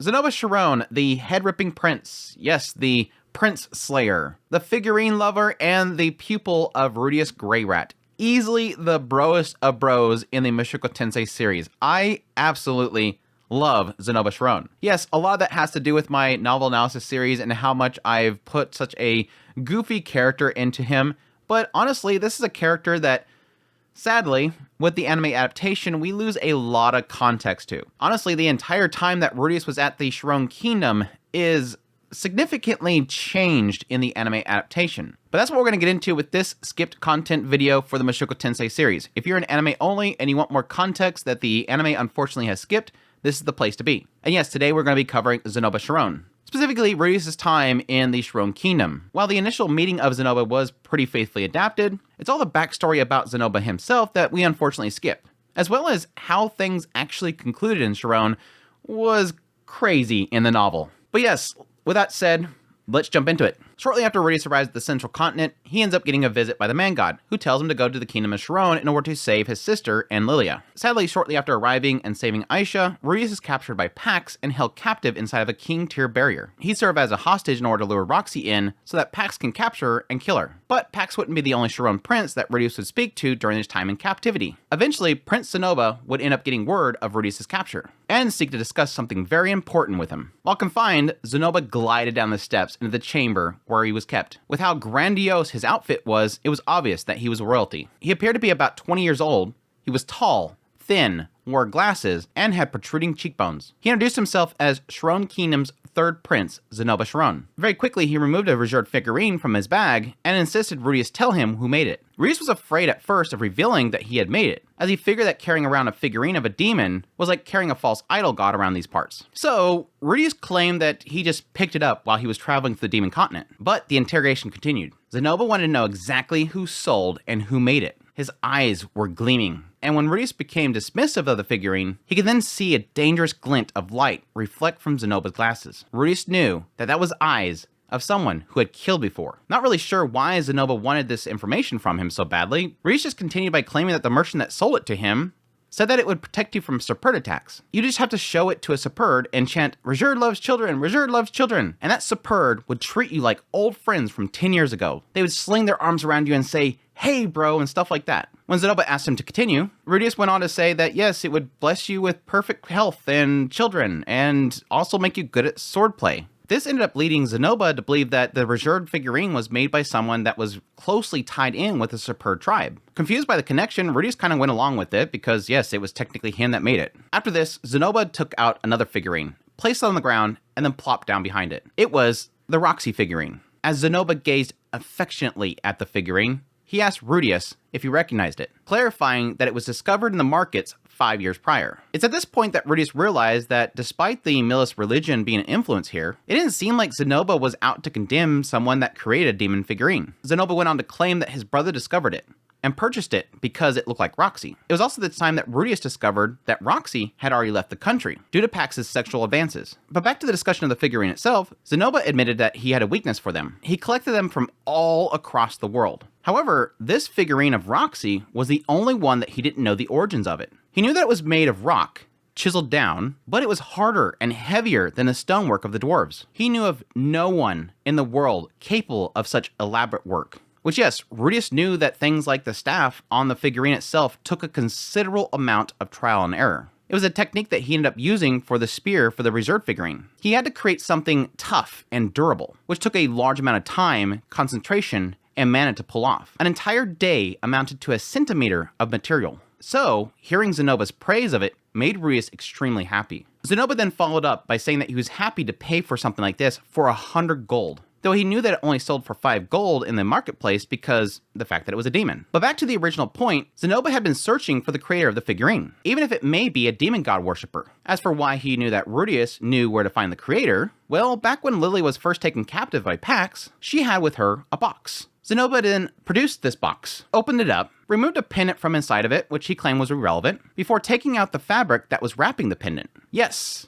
Zanoba Shirone, the head-ripping prince. Yes, the Prince Slayer. The figurine lover and the pupil of Rudeus Greyrat. Easily the broest of bros in the Mushoku Tensei series. I absolutely love Zanoba Shirone. Yes, a lot of that has to do with my novel analysis series and how much I've put such a goofy character into him, but honestly, this is a character that, sadly, with the anime adaptation, we lose a lot of context to. Honestly, the entire time that Rudeus was at the Shirone Kingdom is significantly changed in the anime adaptation. But that's what we're going to get into with this skipped content video for the Mushoku Tensei series. If you're an anime only and you want more context that the anime unfortunately has skipped, this is the place to be. And yes, today we're going to be covering Zanoba Shirone. Specifically, Rudeus' time in the Shirone Kingdom. While the initial meeting of Zanoba was pretty faithfully adapted, it's all the backstory about Zanoba himself that we unfortunately skip, as well as how things actually concluded in Shirone was crazy in the novel. But yes, with that said, let's jump into it. Shortly after Rudeus arrives at the central continent, he ends up getting a visit by the man god, who tells him to go to the kingdom of Shirone in order to save his sister and Lilia. Sadly, shortly after arriving and saving Aisha, Rudeus is captured by Pax and held captive inside of a king-tier barrier. He served as a hostage in order to lure Roxy in so that Pax can capture her and kill her. But Pax wouldn't be the only Shirone prince that Rudeus would speak to during his time in captivity. Eventually, Prince Zanoba would end up getting word of Rudeus' capture, and seek to discuss something very important with him. While confined, Zanoba glided down the steps into the chamber where he was kept. With how grandiose his outfit was, it was obvious that he was royalty. He appeared to be about 20 years old. He was tall, thin, wore glasses, and had protruding cheekbones. He introduced himself as Shirone Kingdom's third prince, Zanoba Shirone. Very quickly, he removed a reserved figurine from his bag and insisted Rudeus tell him who made it. Rudeus was afraid at first of revealing that he had made it, as he figured that carrying around a figurine of a demon was like carrying a false idol god around these parts. So, Rudeus claimed that he just picked it up while he was traveling to the demon continent. But the interrogation continued. Zanoba wanted to know exactly who sold and who made it. His eyes were gleaming, and when Rudeus became dismissive of the figurine, he could then see a dangerous glint of light reflect from Zanoba's glasses. Rudeus knew that that was eyes of someone who had killed before. Not really sure why Zanoba wanted this information from him so badly, Rudeus just continued by claiming that the merchant that sold it to him said that it would protect you from Serperd attacks. You just have to show it to a Serperd and chant, Reserve loves children, Reserve loves children. And that Serperd would treat you like old friends from 10 years ago. They would sling their arms around you and say, hey bro, and stuff like that. When Zanoba asked him to continue, Rudeus went on to say that yes, it would bless you with perfect health and children, and also make you good at swordplay. This ended up leading Zanoba to believe that the reserved figurine was made by someone that was closely tied in with the Serperd tribe. Confused by the connection, Rudeus kind of went along with it because yes, it was technically him that made it. After this, Zanoba took out another figurine, placed it on the ground, and then plopped down behind it. It was the Roxy figurine. As Zanoba gazed affectionately at the figurine, he asked Rudeus if he recognized it, clarifying that it was discovered in the markets 5 years prior. It's at this point that Rudeus realized that despite the Millis religion being an influence here, it didn't seem like Zanoba was out to condemn someone that created a demon figurine. Zanoba went on to claim that his brother discovered it and purchased it because it looked like Roxy. It was also the time that Rudeus discovered that Roxy had already left the country due to Pax's sexual advances. But back to the discussion of the figurine itself, Zanoba admitted that he had a weakness for them. He collected them from all across the world. However, this figurine of Roxy was the only one that he didn't know the origins of it. He knew that it was made of rock, chiseled down, but it was harder and heavier than the stonework of the dwarves. He knew of no one in the world capable of such elaborate work. Which yes, Rudeus knew that things like the staff on the figurine itself took a considerable amount of trial and error. It was a technique that he ended up using for the spear for the reserved figurine. He had to create something tough and durable, which took a large amount of time, concentration, and mana to pull off. An entire day amounted to a centimeter of material. So, hearing Zanoba's praise of it made Rudeus extremely happy. Zanoba then followed up by saying that he was happy to pay for something like this for 100 gold. Though he knew that it only sold for 5 gold in the marketplace because the fact that it was a demon. But back to the original point, Zanoba had been searching for the creator of the figurine, even if it may be a demon god worshipper. As for why he knew that Rudeus knew where to find the creator, well, back when Lily was first taken captive by Pax, she had with her a box. Zanoba then produced this box, opened it up, removed a pendant from inside of it, which he claimed was irrelevant, before taking out the fabric that was wrapping the pendant. Yes,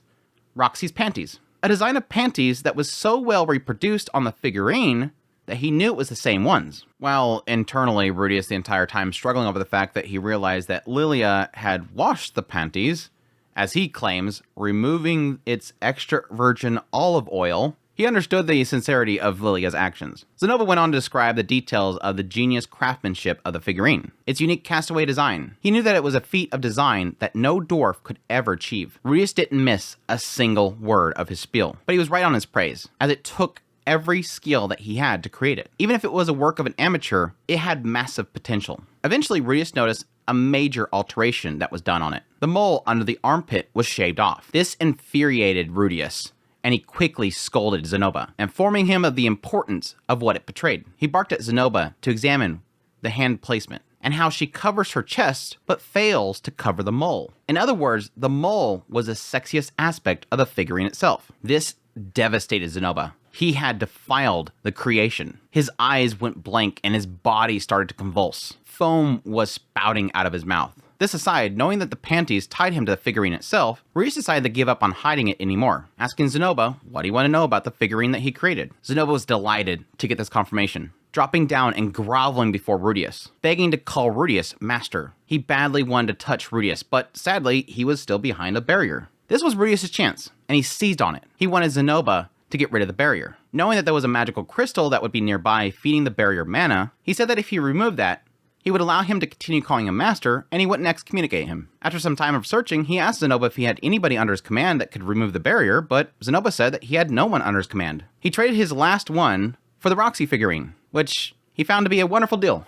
Roxy's panties. A design of panties that was so well reproduced on the figurine that he knew it was the same ones. While internally, Rudeus the entire time struggling over the fact that he realized that Lilia had washed the panties as he claims, removing its extra virgin olive oil. He understood the sincerity of Lilia's actions. Zanoba went on to describe the details of the genius craftsmanship of the figurine, its unique castaway design. He knew that it was a feat of design that no dwarf could ever achieve. Rudeus didn't miss a single word of his spiel, but he was right on his praise, as it took every skill that he had to create it. Even if it was a work of an amateur, it had massive potential. Eventually, Rudeus noticed a major alteration that was done on it. The mole under the armpit was shaved off. This infuriated Rudeus, and he quickly scolded Zanoba, informing him of the importance of what it portrayed. He barked at Zanoba to examine the hand placement, and how she covers her chest but fails to cover the mole. In other words, the mole was the sexiest aspect of the figurine itself. This devastated Zanoba. He had defiled the creation. His eyes went blank and his body started to convulse. Foam was spouting out of his mouth. This aside, knowing that the panties tied him to the figurine itself, Rudeus decided to give up on hiding it anymore, asking Zanoba what he wanted to know about the figurine that he created. Zanoba was delighted to get this confirmation, dropping down and groveling before Rudeus, begging to call Rudeus master. He badly wanted to touch Rudeus, but sadly, he was still behind a barrier. This was Rudeus' chance, and he seized on it. He wanted Zanoba to get rid of the barrier. Knowing that there was a magical crystal that would be nearby feeding the barrier mana, he said that if he removed that, he would allow him to continue calling him master, and he wouldn't excommunicate him. After some time of searching, he asked Zanoba if he had anybody under his command that could remove the barrier, but Zanoba said that he had no one under his command. He traded his last one for the Roxy figurine, which he found to be a wonderful deal.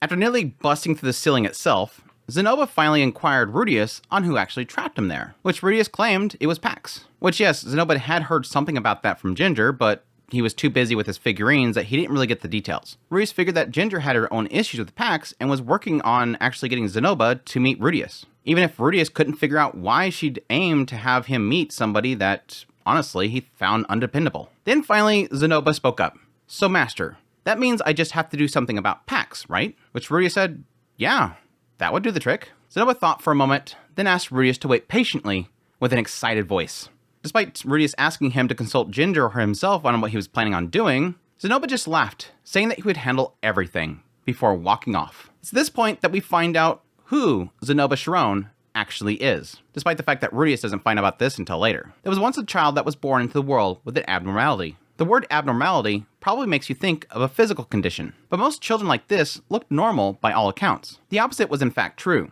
After nearly busting through the ceiling itself, Zanoba finally inquired Rudeus on who actually trapped him there, which Rudeus claimed it was Pax. Which yes, Zanoba had heard something about that from Ginger, but he was too busy with his figurines that he didn't really get the details. Rudeus figured that Ginger had her own issues with Pax and was working on actually getting Zanoba to meet Rudeus. Even if Rudeus couldn't figure out why she'd aimed to have him meet somebody that, honestly, he found undependable. Then finally, Zanoba spoke up. So master, that means I just have to do something about Pax, right? Which Rudeus said, yeah, that would do the trick. Zanoba thought for a moment, then asked Rudeus to wait patiently with an excited voice. Despite Rudeus asking him to consult Ginger or himself on what he was planning on doing, Zanoba just laughed, saying that he would handle everything before walking off. It's at this point that we find out who Zanoba Shirone actually is, despite the fact that Rudeus doesn't find out about this until later. There was once a child that was born into the world with an abnormality. The word abnormality probably makes you think of a physical condition, but most children like this looked normal by all accounts. The opposite was in fact true.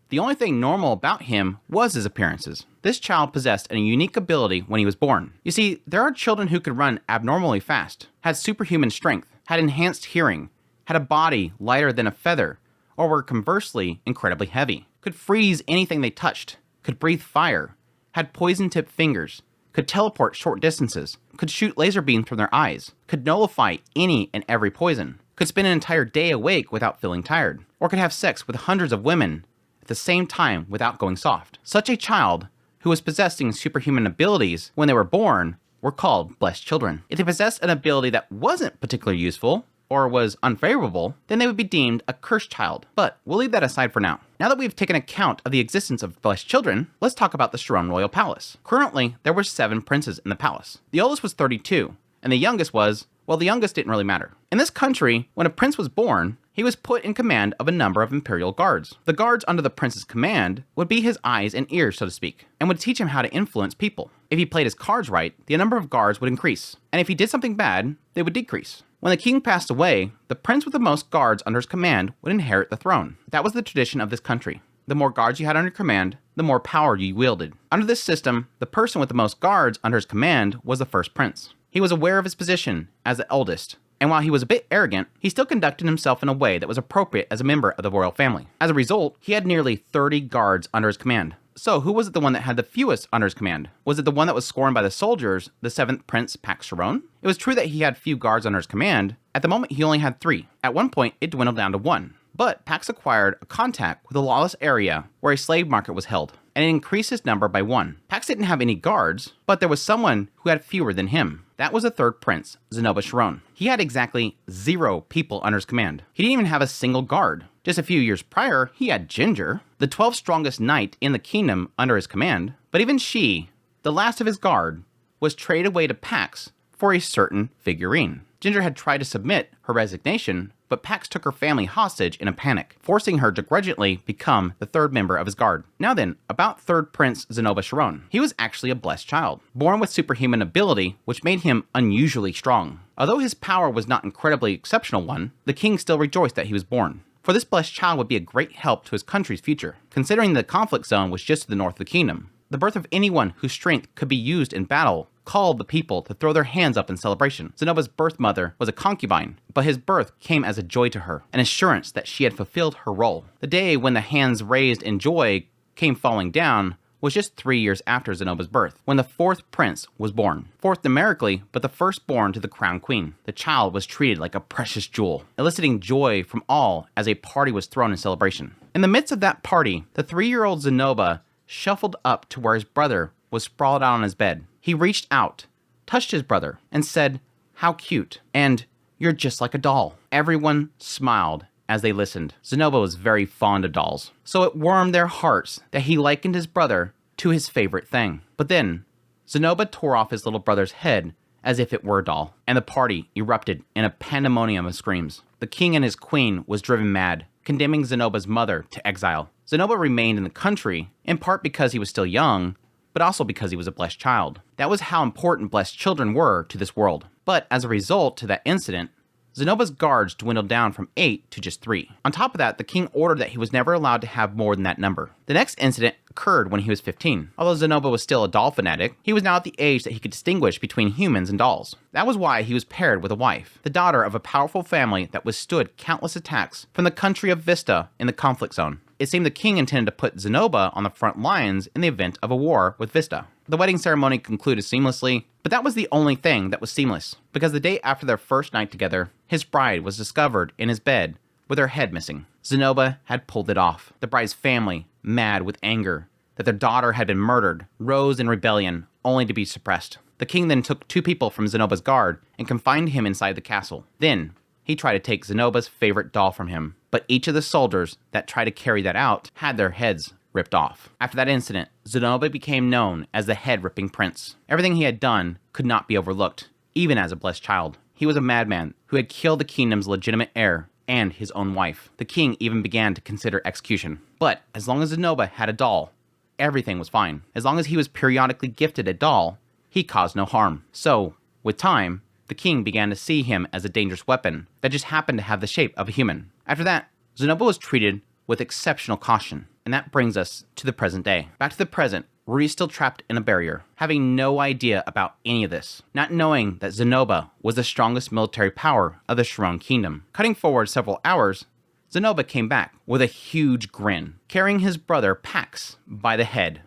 The only thing normal about him was his appearances. This child possessed a unique ability when he was born. You see, there are children who could run abnormally fast, had superhuman strength, had enhanced hearing, had a body lighter than a feather, or were conversely incredibly heavy, could freeze anything they touched, could breathe fire, had poison-tipped fingers, could teleport short distances, could shoot laser beams from their eyes, could nullify any and every poison, could spend an entire day awake without feeling tired, or could have sex with hundreds of women at the same time without going soft. Such a child, who was possessing superhuman abilities when they were born, were called blessed children. If they possessed an ability that wasn't particularly useful, or was unfavorable, then they would be deemed a cursed child. But we'll leave that aside for now. Now that we've taken account of the existence of blessed children, let's talk about the Shirone Royal Palace. Currently, there were 7 princes in the palace. The oldest was 32, and the youngest was, well, the youngest didn't really matter. In this country, when a prince was born, he was put in command of a number of imperial guards. The guards under the prince's command would be his eyes and ears, so to speak, and would teach him how to influence people. If he played his cards right, the number of guards would increase, and if he did something bad, they would decrease. When the king passed away, the prince with the most guards under his command would inherit the throne. That was the tradition of this country. The more guards you had under your command, the more power you wielded. Under this system, the person with the most guards under his command was the first prince. He was aware of his position as the eldest, and while he was a bit arrogant, he still conducted himself in a way that was appropriate as a member of the royal family. As a result, he had nearly 30 guards under his command. So who was it the one that had the fewest under his command? Was it the one that was scorned by the soldiers, the 7th Prince Pax Shirone? It was true that he had few guards under his command. At the moment, he only had 3. At one point, it dwindled down to 1. But Pax acquired a contact with a lawless area where a slave market was held, and it increased his number by 1. Pax didn't have any guards, but there was someone who had fewer than him. That was the 3rd prince, Zanoba Shirone. He had exactly 0 people under his command. He didn't even have a single guard. Just a few years prior, he had Ginger, the 12th strongest knight in the kingdom, under his command, but even she, the last of his guard, was traded away to Pax for a certain figurine. Ginger had tried to submit her resignation, but Pax took her family hostage in a panic, forcing her to grudgingly become the third member of his guard. Now then, about third prince Zanoba Shirone. He was actually a blessed child, born with superhuman ability, which made him unusually strong. Although his power was not incredibly exceptional one, the king still rejoiced that he was born. For this blessed child would be a great help to his country's future, considering the conflict zone was just to the north of the kingdom. The birth of anyone whose strength could be used in battle called the people to throw their hands up in celebration. Zanoba's birth mother was a concubine, but his birth came as a joy to her, an assurance that she had fulfilled her role. The day when the hands raised in joy came falling down was just 3 years after Zanoba's birth, when the fourth prince was born. Fourth numerically, but the firstborn to the crown queen. The child was treated like a precious jewel, eliciting joy from all as a party was thrown in celebration. In the midst of that party, the 3-year-old Zanoba shuffled up to where his brother was sprawled out on his bed. He reached out, touched his brother, and said, "How cute," and "You're just like a doll." Everyone smiled as they listened. Zanoba was very fond of dolls, so it warmed their hearts that he likened his brother to his favorite thing. But then, Zanoba tore off his little brother's head as if it were a doll, and the party erupted in a pandemonium of screams. The king and his queen was driven mad, condemning Zanoba's mother to exile. Zanoba remained in the country, in part because he was still young, but also because he was a blessed child. That was how important blessed children were to this world. But as a result to that incident, Zanoba's guards dwindled down from 8 to just 3. On top of that, the king ordered that he was never allowed to have more than that number. The next incident occurred when he was 15. Although Zanoba was still a doll fanatic, he was now at the age that he could distinguish between humans and dolls. That was why he was paired with a wife, the daughter of a powerful family that withstood countless attacks from the country of Vista in the conflict zone. It seemed the king intended to put Zanoba on the front lines in the event of a war with Vista. The wedding ceremony concluded seamlessly, but that was the only thing that was seamless, because the day after their first night together, his bride was discovered in his bed with her head missing. Zanoba had pulled it off. The bride's family, mad with anger that their daughter had been murdered, rose in rebellion, only to be suppressed. The king then took 2 people from Zanoba's guard and confined him inside the castle. Then, he tried to take Zanoba's favorite doll from him, but each of the soldiers that tried to carry that out had their heads ripped off. After that incident, Zanoba became known as the head-ripping prince. Everything he had done could not be overlooked, even as a blessed child. He was a madman who had killed the kingdom's legitimate heir and his own wife. The king even began to consider execution. But as long as Zanoba had a doll, everything was fine. As long as he was periodically gifted a doll, he caused no harm. So, with time, the king began to see him as a dangerous weapon that just happened to have the shape of a human. After that, Zanoba was treated with exceptional caution. And that brings us to the present day. Back to the present, Rudy is still trapped in a barrier, having no idea about any of this, not knowing that Zanoba was the strongest military power of the Shirone kingdom. Cutting forward several hours, Zanoba came back with a huge grin, carrying his brother Pax by the head,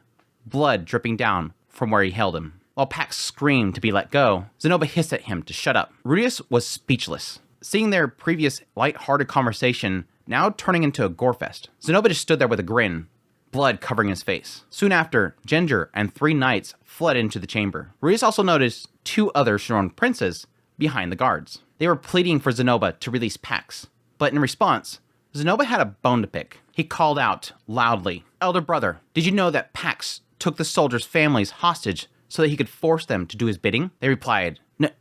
blood dripping down from where he held him. While Pax screamed to be let go, Zanoba hissed at him to shut up. Rudeus was speechless, seeing their previous light-hearted conversation now turning into a gorefest. Zanoba just stood there with a grin, blood covering his face. Soon after, Ginger and 3 knights fled into the chamber. Rudeus also noticed 2 other Shirone princes behind the guards. They were pleading for Zanoba to release Pax, but in response, Zanoba had a bone to pick. He called out loudly, "Elder brother, did you know that Pax took the soldiers' families hostage so that he could force them to do his bidding?" They replied,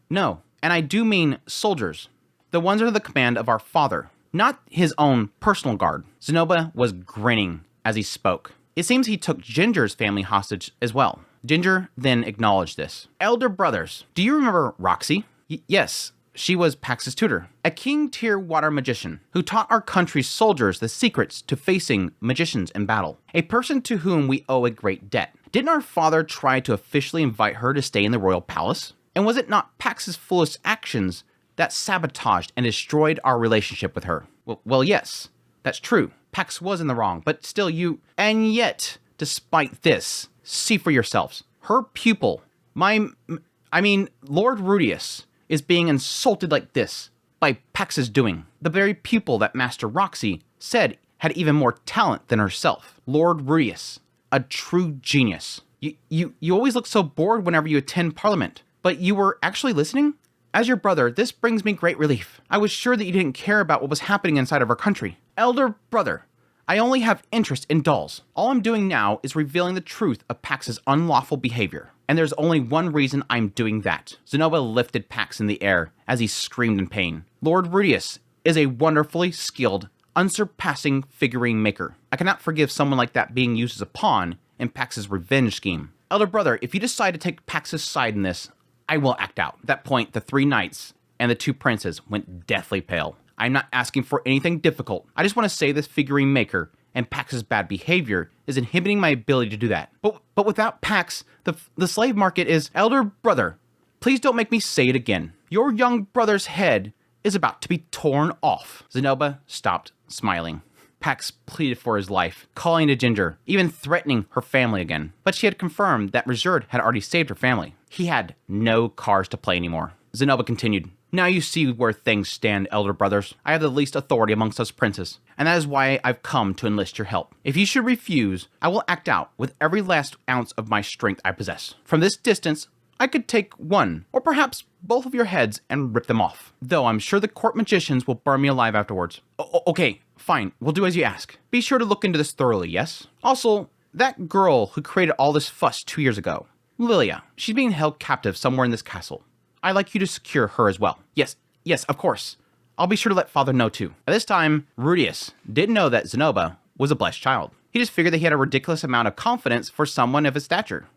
No, and I do mean soldiers, the ones under the command of our father, not his own personal guard." Zanoba was grinning as he spoke. It seems he took Ginger's family hostage as well. Ginger then acknowledged this. "Elder brothers, do you remember Roxy?" Yes, she was Pax's tutor, a king-tier water magician who taught our country's soldiers the secrets to facing magicians in battle. A person to whom we owe a great debt. Didn't our father try to officially invite her to stay in the royal palace? And was it not Pax's foolish actions that sabotaged and destroyed our relationship with her? Well, yes, that's true. Pax was in the wrong, but still And yet, despite this, see for yourselves. Her pupil, Lord Rudeus, is being insulted like this by Pax's doing. The very pupil that Master Roxy said had even more talent than herself. Lord Rudeus, a true genius. You always look so bored whenever you attend Parliament, but you were actually listening? As your brother, this brings me great relief. I was sure that you didn't care about what was happening inside of our country. Elder brother, I only have interest in dolls. All I'm doing now is revealing the truth of Pax's unlawful behavior. And there's only one reason I'm doing that." Zanoba lifted Pax in the air as he screamed in pain. "Lord Rudeus, is a wonderfully skilled, unsurpassing figurine maker. I cannot forgive someone like that being used as a pawn in Pax's revenge scheme. Elder brother, if you decide to take Pax's side in this, I will act out. At that point, the 3 knights and the 2 princes went deathly pale. I'm not asking for anything difficult. I just want to say this figurine maker and Pax's bad behavior is inhibiting my ability to do that. But without Pax, the slave market is... Elder brother, please don't make me say it again. Your young brother's head is about to be torn off. Zanoba stopped smiling. Pax pleaded for his life, calling to Ginger, even threatening her family again. But she had confirmed that Rizard had already saved her family. He had no cards to play anymore. Zanoba continued, now you see where things stand, elder brothers. I have the least authority amongst us princes, and that is why I've come to enlist your help. If you should refuse, I will act out with every last ounce of my strength I possess. From this distance, I could take one, or perhaps both of your heads and rip them off. Though I'm sure the court magicians will burn me alive afterwards. Okay, fine, we'll do as you ask. Be sure to look into this thoroughly, yes? Also, that girl who created all this fuss 2 years ago, Lilia, she's being held captive somewhere in this castle. I'd like you to secure her as well. Yes, of course. I'll be sure to let father know too. At this time, Rudeus didn't know that Zanoba was a blessed child. He just figured that he had a ridiculous amount of confidence for someone of his stature.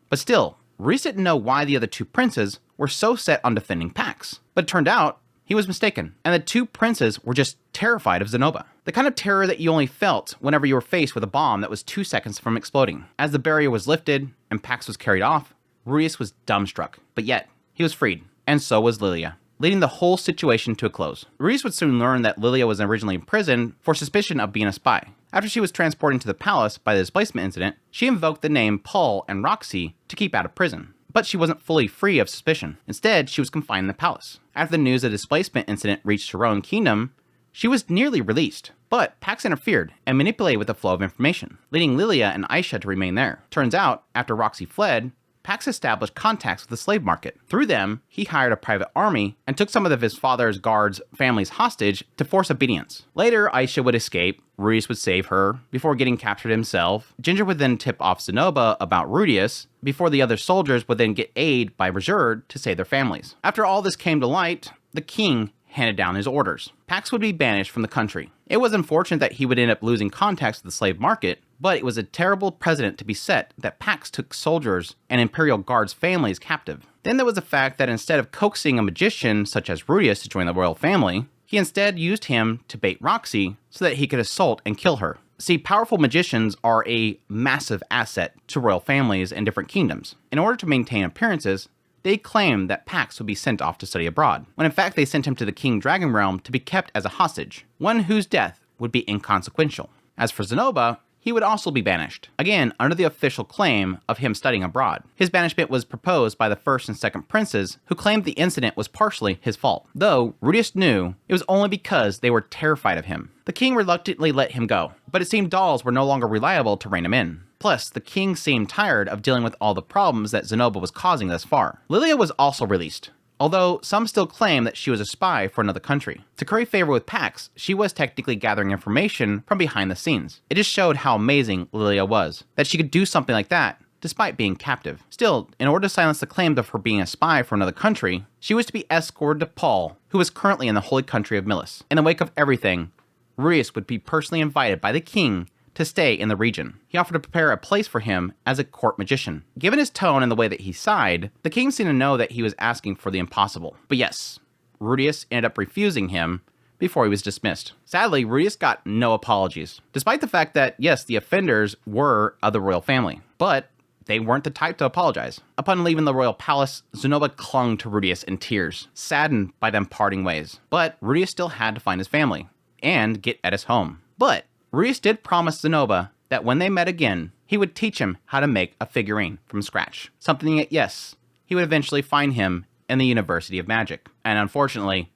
But still, Rudeus didn't know why the other 2 princes were so set on defending Pax. But it turned out, he was mistaken, and the 2 princes were just terrified of Zanoba. The kind of terror that you only felt whenever you were faced with a bomb that was 2 seconds from exploding. As the barrier was lifted and Pax was carried off, Rudeus was dumbstruck, but yet, he was freed, and so was Lilia, leading the whole situation to a close. Rudeus would soon learn that Lilia was originally imprisoned for suspicion of being a spy. After she was transported to the palace by the displacement incident, she invoked the name Paul and Roxy to keep out of prison. But she wasn't fully free of suspicion. Instead, she was confined in the palace. After the news of the displacement incident reached Shirone Kingdom, she was nearly released. But Pax interfered and manipulated with the flow of information, leading Lilia and Aisha to remain there. Turns out, after Roxy fled, Pax established contacts with the slave market. Through them, he hired a private army and took some of his father's guards' families hostage to force obedience. Later, Aisha would escape, Rudeus would save her, before getting captured himself. Ginger would then tip off Zanoba about Rudeus, before the other soldiers would then get aid by Rizard to save their families. After all this came to light, the king handed down his orders. Pax would be banished from the country. It was unfortunate that he would end up losing contacts with the slave market, but it was a terrible precedent to be set that Pax took soldiers and Imperial Guards' families captive. Then there was the fact that instead of coaxing a magician such as Rudeus to join the royal family, he instead used him to bait Roxy so that he could assault and kill her. See, powerful magicians are a massive asset to royal families in different kingdoms. In order to maintain appearances, they claimed that Pax would be sent off to study abroad, when in fact they sent him to the King Dragon Realm to be kept as a hostage, one whose death would be inconsequential. As for Zanoba, he would also be banished, again under the official claim of him studying abroad. His banishment was proposed by the first and second princes, who claimed the incident was partially his fault, though Rudeus knew it was only because they were terrified of him. The king reluctantly let him go, but it seemed dolls were no longer reliable to rein him in. Plus, the king seemed tired of dealing with all the problems that Zanoba was causing thus far. Lilia was also released, although some still claim that she was a spy for another country. To curry favor with Pax, she was technically gathering information from behind the scenes. It just showed how amazing Lilia was, that she could do something like that despite being captive. Still, in order to silence the claims of her being a spy for another country, she was to be escorted to Paul, who was currently in the holy country of Milis. In the wake of everything, Rudeus would be personally invited by the king to stay in the region. He offered to prepare a place for him as a court magician. Given his tone and the way that he sighed, the king seemed to know that he was asking for the impossible. But yes, Rudeus ended up refusing him before he was dismissed. Sadly, Rudeus got no apologies, despite the fact that, yes, the offenders were of the royal family, but they weren't the type to apologize. Upon leaving the royal palace, Zanoba clung to Rudeus in tears, saddened by them parting ways. But Rudeus still had to find his family and get at his home. But Rudeus did promise Zanoba that when they met again, he would teach him how to make a figurine from scratch. Something that, yes, he would eventually find him in the University of Magic, and unfortunately,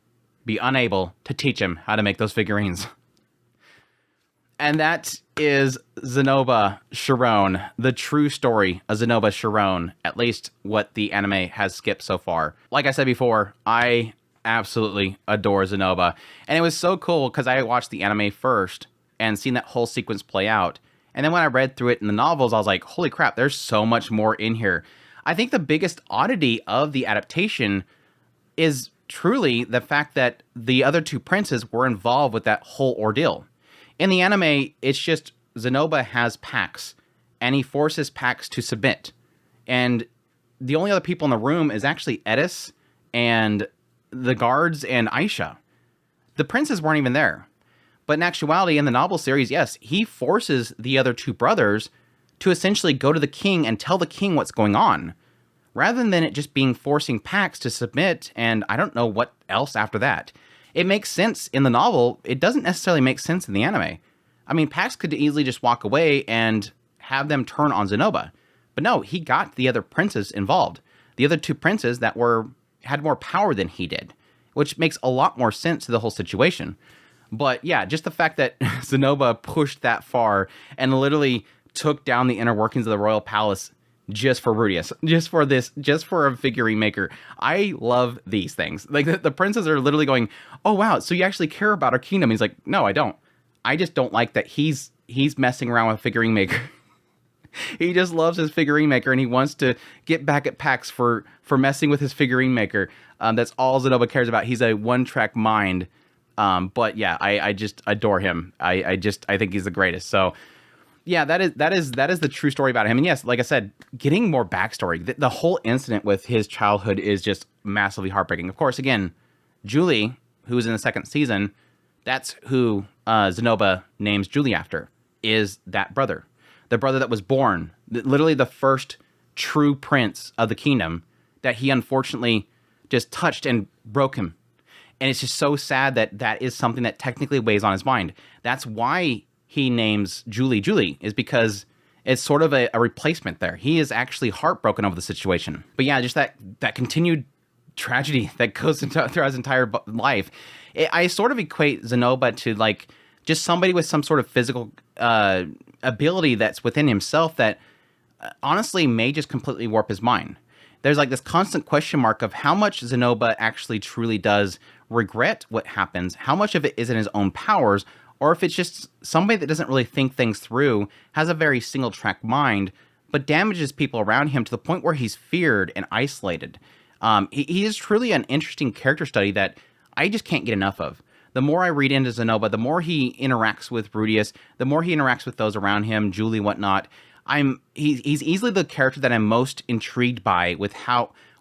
be unable to teach him how to make those figurines. And that is Zanoba Shirone, the true story of Zanoba Shirone, at least what the anime has skipped so far. Like I said before, I absolutely adore Zanoba, and it was so cool because I watched the anime first and seen that whole sequence play out. And then when I read through it in the novels, I was like, holy crap, there's so much more in here. I think the biggest oddity of the adaptation is truly the fact that the other two princes were involved with that whole ordeal. In the anime, it's just Zanoba has Pax, and he forces Pax to submit. And the only other people in the room is actually Edis and the guards and Aisha. The princes weren't even there. But in actuality, in the novel series, yes, he forces the other two brothers to essentially go to the king and tell the king what's going on, rather than it just being forcing Pax to submit, and I don't know what else after that. It makes sense in the novel. It doesn't necessarily make sense in the anime. I mean, Pax could easily just walk away and have them turn on Zanoba. But no, he got the other princes involved. The other two princes that had more power than he did, which makes a lot more sense to the whole situation. But yeah, just the fact that Zanoba pushed that far and literally took down the inner workings of the royal palace just for Rudeus, just for a figurine maker. I love these things. Like the princes are literally going, "Oh wow, so you actually care about our kingdom?" He's like, "No, I don't. I just don't like that he's messing around with a figurine maker." He just loves his figurine maker, and he wants to get back at Pax for messing with his figurine maker. That's all Zanoba cares about. He's a one-track mind. But yeah, I just adore him. I think he's the greatest. So yeah, that is the true story about him. And yes, like I said, getting more backstory. The whole incident with his childhood is just massively heartbreaking. Of course, again, Julie, who's in the second season, that's who Zanoba names Julie after, is that brother. The brother that was born, literally the first true prince of the kingdom, that he unfortunately just touched and broke him. And it's just so sad that that is something that technically weighs on his mind. That's why he names Julie Julie, is because it's sort of a replacement there. He is actually heartbroken over the situation. But yeah, just that continued tragedy that goes throughout his entire life. I sort of equate Zanoba to like just somebody with some sort of physical ability that's within himself that honestly may just completely warp his mind. There's like this constant question mark of how much Zanoba actually truly does regret what happens, how much of it is in his own powers, or if it's just somebody that doesn't really think things through, has a very single track mind, but damages people around him to the point where he's feared and isolated. He is truly an interesting character study that I just can't get enough of. The more I read into Zanoba, the more he interacts with Rudeus, the more he interacts with those around him, Julie, whatnot. He's easily the character that I'm most intrigued by with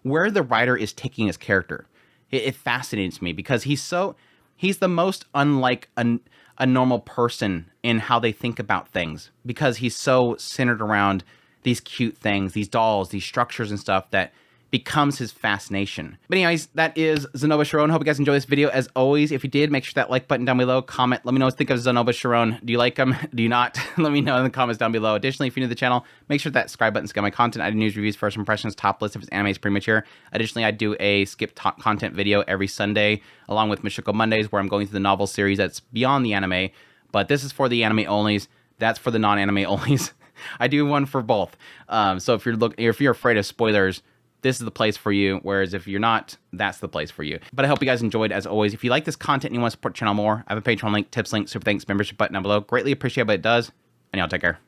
where the writer is taking his character. It fascinates me because he's the most unlike a normal person in how they think about things, because he's so centered around these cute things, these dolls, these structures and stuff that becomes his fascination. But anyways, that is Zanoba Shirone. Hope you guys enjoy this video. As always, if you did, make sure that like button down below, comment, let me know what you think of Zanoba Shirone. Do you like him? Do you not? Let me know in the comments down below. Additionally, if you're new to the channel, make sure that subscribe button to get my content. I do news, reviews, first impressions, top list if it's anime is premature. Additionally, I do a skip content video every Sunday, along with Mushoku Mondays, where I'm going through the novel series that's beyond the anime. But this is for the anime onlys. That's for the non-anime onlys. I do one for both. So if you're afraid of spoilers, this is the place for you, whereas if you're not, that's the place for you. But I hope you guys enjoyed, as always. If you like this content and you want to support the channel more, I have a Patreon link, tips link, super thanks, membership button down below. Greatly appreciate what it does, and y'all take care.